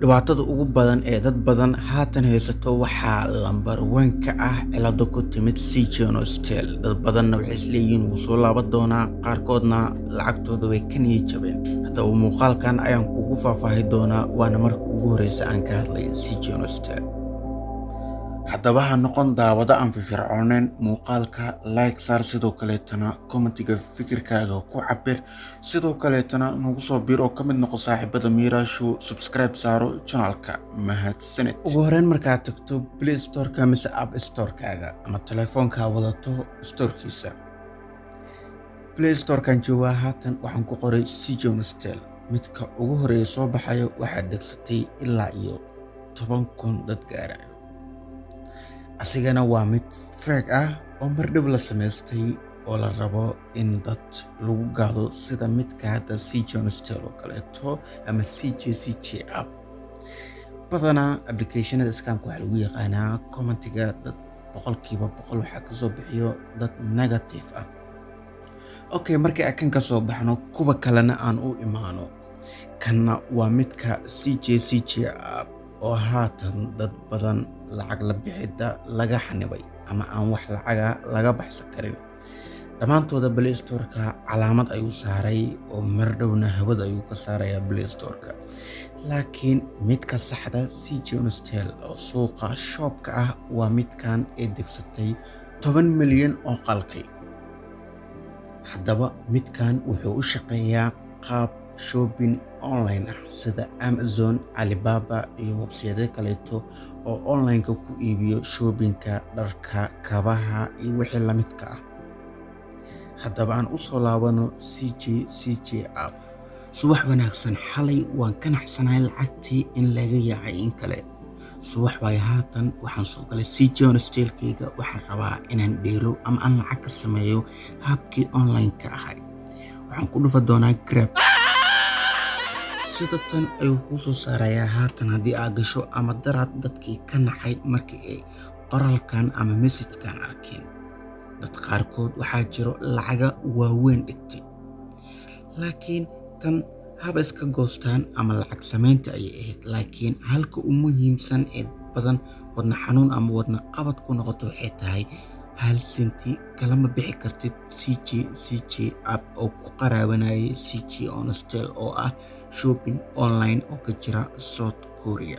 Dhibaatada ugu badan ee dad badan haatan haysato waxaa lambar weyn ka ah cilado ku timid CJNOSTEL. Dad badanna waxay isleeyihiin wuu soo laaban doonaa, qaarkoodna lacagtooda way ka niyad jabeen. Haddaba muuqaalkan ayaan kugu faahfaahi doonaa, waana marka ugu horeysa aan ka hadlay CJNOSTEL. haddaba ha noqon daawado aan firfircooneyn, muuqaalka like saar, sidoo kaleetana commentiga fikirkaaga ku cabir, sidoo kaleetana nagu soo bir oo ka mid noqo saaxiibada Miraashu, subscribe saaro channelka. mahadsanid. Ugu horeyn markaad tagto Play Store-ka mise App Store-kaaga ama telefoonka wadato storekiisa. Play Store-kan joogaa haatan waxaan ku qoray CJNOSTEL. midka ugu horeeya soo baxayo waxaad degsatay ilaa iyo 10,000 dad gaarayo. asigana waa mid fake ah oo mardhib la samaystay oo la rabo in dad lagu gaado sida midka hadda CJNOSTEL oo kaleeto ama CJ app. badanaa applicationada scamka waxaa lagu yaqaanaa commentiga dad 100% waxaa kasoo bixiyo dad negative ah. okay, markii aan kan kasoo baxno kuwa kalena aan u imaano, kanna waa midka CJ app oo haatan dad badan lacag la bixida laga xanibay ama aan wax lacaga laga baxsan karin. dhammaantooda Play Store-ka calaamad ayuu saaray oo mardhowna hawada ayuu ka saarayaa Play Store-ka. laakiin midka saxda CJNOSTEL oo suuqa shopka ah waa midkan ee degsatay 10 milyan oo qalqi. haddaba midkan wuxuu u shaqeeyaa qaab shopping online ah sida Amazon, Alibaba iyo website kaleeto oo online-ka ku iibiyo shoppingka, dharka, kabaha iyo wixii la midka ah. haddaba aan u soo laabano CJ app. subax wanaagsan. xalay waan ka naxsanahay lacagtii in laga yaacay in kale. subax waay haatan waxaan soo galay CJNOSTEL-kayga. waxaan rabaa inaan dheelo ama aan lacag ka sameeyo habkii online-ka ahay. waxaan ku dhufa doonaa Grab. sida tan ayuu kuu soo saarayaa haatan haddii aad gasho ama daraad dadkii ka naxay markii ay qoraalkan ama message-kan arkeen. dad qaarkood waxaa jiro lacaga waaweyn dhigtay, laakiin tan haba iska goostaan ama lacag samaynta ayay ahayd. laakiin halka u muhiimsan ee badan wadna xanuun ama wadna qabad ku noqoto waxay tahay 1 senti kalama bixi kartid CJ app oo ku qaraabanayay CJNOSTEL oo ah shopping online oo ka jira South Korea.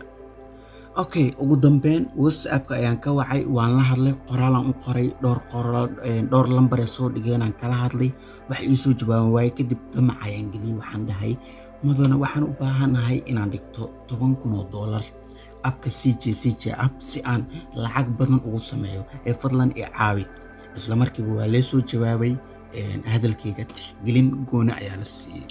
okay, ugu dambeyn WhatsApp-ka ayaan ka wacay, waan la hadlay, qoraalaan u qoray, dhowr lambar ee soo dhigeen aan kala hadlay. wax ii soo jawaaban waaye. kadib damac ayaan geliyay, waxaan dhahay madana waxaan u baahanahay inaan dhigto $10,000 appka CJ app si aan lacag badan ugu sameeyo, ee fadlan i caawi. isla markiiba waa lee soo jawaabay. hadalkayga tixgelin gooni ayaa la siiyey.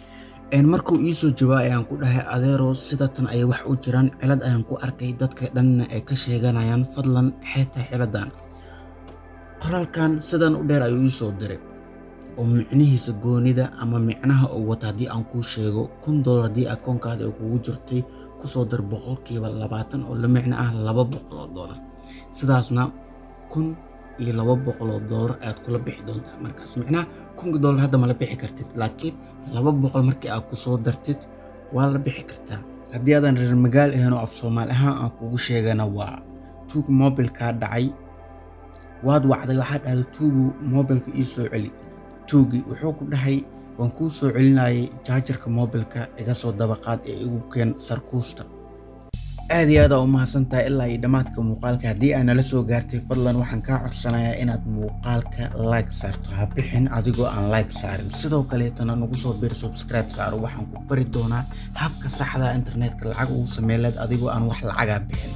markuu ii soo jawaabay ayaan ku dhahay adeero sidatan ayay wax u jiraan, cilad ayaan ku arkay, dadka dhanna ay ka sheeganayaan, fadlan xeeta ciladan. qoraalkan sidan u dheer ayuu ii soo diray oo micnihiisa goonida ama micnaha uu wata haddii aan kuu sheego $1,000 haddii akoonkaada ay kugu jirtay kusoo dar 20% oo la micno ah $200. sidaasna $1,200 ayaad kula bixi doontaa. markaas micnaha $1,000 hadda ma la bixi kartid, laakiin 200 markii aad kusoo dartid waa la bixi kartaa. haddii aadan reer magaal ahayn oo af Soomaali ahaan aan kugu sheegana waa tuug mobilkaa dhacay. waad wacday, waxaad dhahday tuugu mobilka ii soo celi. tuugi wuxuu ku dhahay waan kuu soo celinayay jaajarka mobilka, iga soo dabaqaad ee igu keen sarkuusta. aad iyo aad u mahadsantahay ilaa iyo dhammaadka muuqaalka. haddii aad nala soo gaartay fadlan waxaan kaa codsanayaa inaad muuqaalka like saarto, ha bixin adigoo aan like saarin. sidoo kaleetana nagu soo bir, subscribe saaro. waxaan ku bari doonaa habka saxda internetka lacag ugu sameyn lahayd adigoo aan wax lacaga bixin.